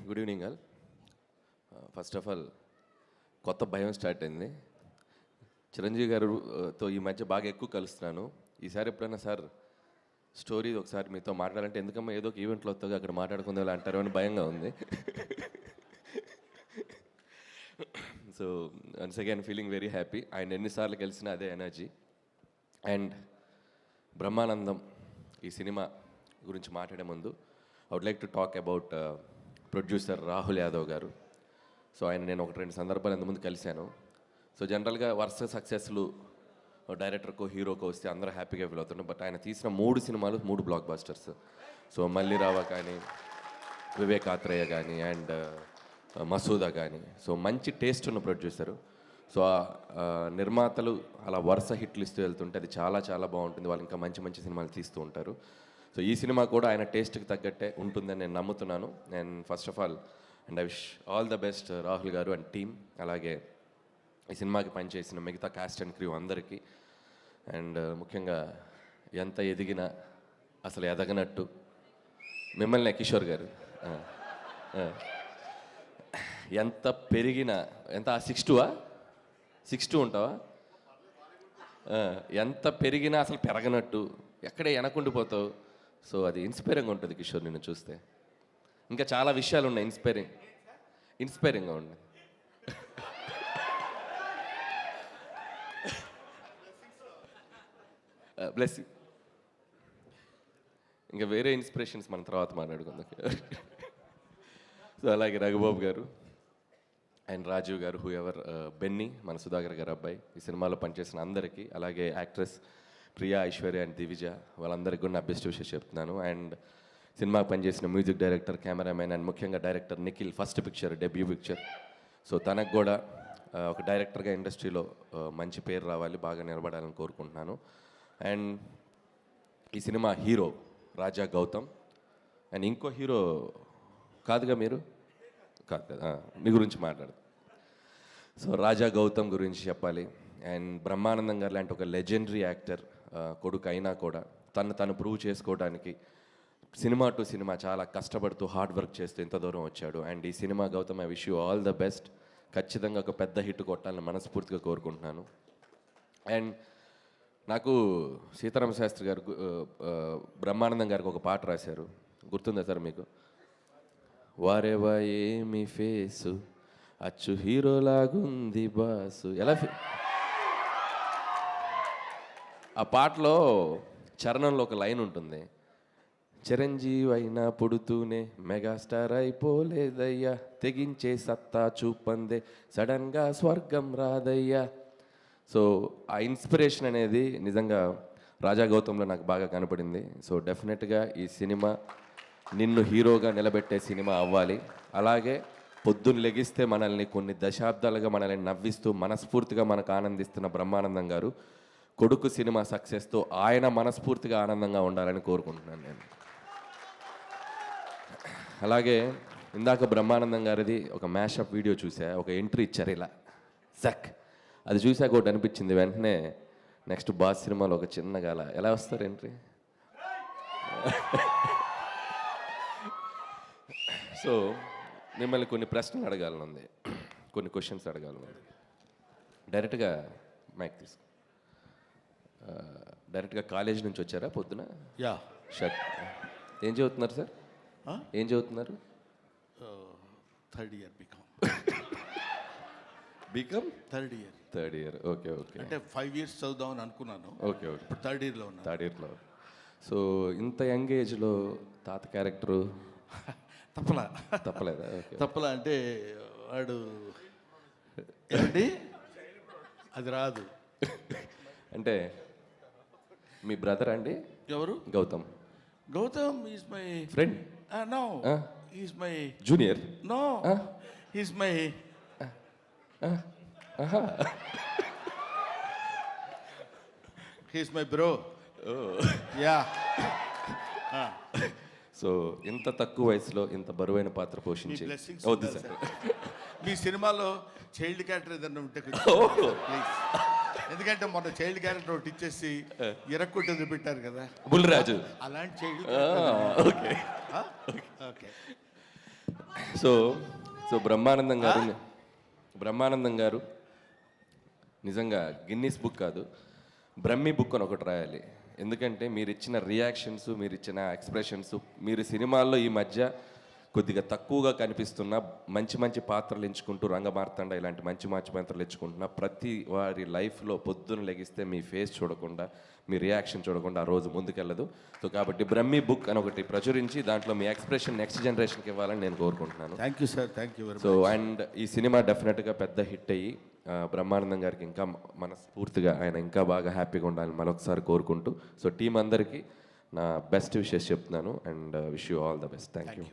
Good evening all. First of all కొత్త భయం start అయింది. చిరంజీవి గారితో ఈ మధ్య బాగా ఎక్కువ కలుస్తున్నాను. ఈసారి ఎప్పుడైనా సార్ స్టోరీ ఒకసారి మీతో మాట్లాడాలంటే ఎందుకమ్మా ఏదో ఒక ఈవెంట్లో వస్తాగా అక్కడ మాట్లాడుకుందే అంటారు అని భయంగా ఉంది. So once again feeling very happy. ఆయన ఎన్నిసార్లు కలిసినా అదే ఎనర్జీ. అండ్ బ్రహ్మానందం ఈ సినిమా గురించి మాట్లాడే ముందు I would like to talk about producer Rahul Yadav గారు. సో ఆయన నేను 1-2 సందర్భాలు ఇంతకుముందు కలిశాను. సో జనరల్గా వరుస సక్సెస్లు డైరెక్టర్కో హీరోకో వస్తే అందరూ హ్యాపీగా ఫీల్ అవుతున్నారు. బట్ ఆయన తీసిన 3 సినిమాలు 3 బ్లాక్ బస్టర్స్. సో మళ్ళీ రావా కానీ, వివేక్ ఆత్రేయ కానీ, అండ్ మసూదా కానీ. సో మంచి టేస్ట్ ఉన్న ప్రొడ్యూసరు. సో నిర్మాతలు అలా వరుస హిట్లు ఇస్తూ వెళ్తుంటే అది చాలా చాలా బాగుంటుంది. వాళ్ళు ఇంకా మంచి మంచి సినిమాలు తీస్తూ ఉంటారు. సో ఈ సినిమా కూడా ఆయన టేస్ట్కి తగ్గట్టే ఉంటుందని నేను నమ్ముతున్నాను. నేను first of all and I wish all the best Rahul గారు అండ్ టీమ్, అలాగే ఈ సినిమాకి పనిచేసిన మిగతా కాస్ట్ అండ్ క్రూ అందరికీ. అండ్ ముఖ్యంగా ఎంత ఎదిగినా అసలు ఎదగనట్టు మిమ్మల్ని కిషోర్ గారు ఎంత పెరిగినా ఎంత 6'2" ఉంటావా? ఎంత పెరిగినా అసలు పెరగనట్టు ఎక్కడే వెనకుండిపోతావు. సో అది ఇన్స్పైరింగ్గా ఉంటుంది కిషోర్ నిన్ను చూస్తే. ఇంకా చాలా విషయాలు ఉన్నాయి ఇన్స్పైరింగ్గా ఉన్నాయి. Bless you. ఇంకా వేరే ఇన్స్పిరేషన్స్ మన తర్వాత మాట్లాడుకుందాం. సో అలాగే రఘుబాబు గారు అండ్ రాజీవ్ గారు, హూ ఎవర్, బెన్నీ మన సుధాకర్ గారు అబ్బాయి, ఈ సినిమాలో పనిచేసిన అందరికీ, అలాగే యాక్ట్రెస్ ప్రియా, ఐశ్వర్య అండ్ దివిజ, వాళ్ళందరికీ కూడా నా బెస్ట్ విషెస్ చెప్తున్నాను. అండ్ సినిమాకి పనిచేసిన మ్యూజిక్ డైరెక్టర్, కెమెరామెన్ అండ్ ముఖ్యంగా director Nikhil, first picture, debut picture. So తనకు కూడా ఒక డైరెక్టర్గా ఇండస్ట్రీలో మంచి పేరు రావాలి, బాగా నిలబడాలని కోరుకుంటున్నాను. అండ్ ఈ cinema hero Raja Gautam. And ఇంకో హీరో కాదుగా మీరు? కాదు కదా, మీ గురించి మాట్లాడు. సో రాజా గౌతమ్ గురించి చెప్పాలి. అండ్ బ్రహ్మానందం గారు లాంటి ఒక లెజెండరీ యాక్టర్ కొడుకు అయినా కూడా తను ప్రూవ్ చేసుకోవడానికి సినిమా టు సినిమా చాలా కష్టపడుతూ హార్డ్ వర్క్ చేస్తూ ఇంత దూరం వచ్చాడు. అండ్ ఈ cinema Gautam, I wish you all the best. ఖచ్చితంగా ఒక పెద్ద హిట్ కొట్టాలని మనస్ఫూర్తిగా కోరుకుంటున్నాను. అండ్ నాకు సీతారామ శాస్త్రి గారు బ్రహ్మానందం గారికి ఒక పాట రాశారు, గుర్తుందా సార్ మీకు? వారేవా ఏమి ఫేసు, అచ్చు హీరోలాగుంది బాసు. ఎలా ఆ పాటలో చరణంలో ఒక లైన్ ఉంటుంది, చిరంజీవి అయినా పుడుతూనే మెగాస్టార్ అయిపోలేదయ్యా, తెగించే సత్తా చూపందే సడన్గా స్వర్గం రాదయ్యా. సో ఆ ఇన్స్పిరేషన్ అనేది నిజంగా రాజా గౌతంలో నాకు బాగా కనపడింది. సో డెఫినెట్గా ఈ సినిమా నిన్ను హీరోగా నిలబెట్టే సినిమా అవ్వాలి. అలాగే పొద్దున్న లెగిస్తే మనల్ని కొన్ని దశాబ్దాలుగా మనల్ని నవ్విస్తూ మనస్ఫూర్తిగా మనకు ఆనందిస్తున్న బ్రహ్మానందం గారు కొడుకు సినిమా సక్సెస్తో ఆయన మనస్ఫూర్తిగా ఆనందంగా ఉండాలని కోరుకుంటున్నాను నేను. అలాగే ఇందాక బ్రహ్మానందం గారిది ఒక మ్యాషప్ వీడియో చూసా, ఒక ఎంట్రీ ఇచ్చారు ఇలా జక్. అది చూసాక ఒకటి అనిపించింది, వెంటనే నెక్స్ట్ బాస్ సినిమాలో ఒక చిన్నగా ఎలా వస్తారు ఎంట్రీ. సో మిమ్మల్ని కొన్ని ప్రశ్నలు అడగాలనుంది, కొన్ని క్వశ్చన్స్ అడగాలనుంది. డైరెక్ట్గా మైక్ తీసుకో. డైరెక్ట్గా కాలేజ్ నుంచి వచ్చారా పొద్దున? యా. షర్ట్ ఏం చదువుతున్నారు సార్? ఏం చదువుతున్నారు? Third year BCom. BCom third year. Okay okay. అంటే 5 years చదువుదామని అనుకున్నాను. Okay okay. ఇప్పుడు థర్డ్ ఇయర్లో ఉన్నాను. థర్డ్ ఇయర్లో. సో ఇంత యంగ్ ఏజ్లో తాత క్యారెక్టరు తప్పలేదా? ఓకే. తప్పలా అంటే వాడు ఏంటి అది రాదు. అంటే మీ బ్రదర్ అండి? ఎవరు? Gautam. Gautam is my friend. No, is my junior. No, is my he's my bro. Yeah. So ఇంత తక్కువ వయసులో ఇంత బరువైన పాత్ర పోషించి వద్దు సార్. మీ సినిమాలో చైల్డ్ క్యారెక్టర్ ఏదన్నా ఉంటే ప్లీజ్. ఎందుకంటే మొన్న చైల్డ్ క్యారెక్టర్ ఒకటి ఇచ్చేసి ఇరక్కొట్టి పెట్టారు కదా బుల్లిరాజు, అలాంటి child. Okay okay. So so Brahmanandam గారు నిజంగా గిన్నీస్ బుక్ కాదు, బ్రహ్మి బుక్ అని ఒకటి రాయాలి. ఎందుకంటే మీరు ఇచ్చిన రియాక్షన్స్, మీరు ఇచ్చిన ఎక్స్ప్రెషన్స్, మీరు సినిమాల్లో ఈ మధ్య కొద్దిగా తక్కువగా కనిపిస్తున్న మంచి మంచి పాత్రలు ఎంచుకుంటూ, రంగమార్తాండ ఇలాంటి మంచి మంచి పాత్రలు ఎంచుకుంటున్న ప్రతి వారి లైఫ్లో పొద్దున్న లెగిస్తే మీ ఫేస్ చూడకుండా, మీ రియాక్షన్ చూడకుండా ఆ రోజు ముందుకెళ్ళదు. సో కాబట్టి బ్రహ్మి బుక్ అని ఒకటి ప్రచురించి దాంట్లో మీ ఎక్స్ప్రెషన్ నెక్స్ట్ జనరేషన్కి ఇవ్వాలని నేను కోరుకుంటున్నాను. Thank you sir, thank you very so much. And ఈ సినిమా డెఫినెట్గా పెద్ద హిట్ అయ్యి బ్రహ్మానందం గారికి ఇంకా మనస్ఫూర్తిగా ఆయన ఇంకా బాగా హ్యాపీగా ఉండాలని మరొకసారి కోరుకుంటూ, సో టీం అందరికీ నా బెస్ట్ విషెస్ చెప్తున్నాను and wish you all the best. Thank you.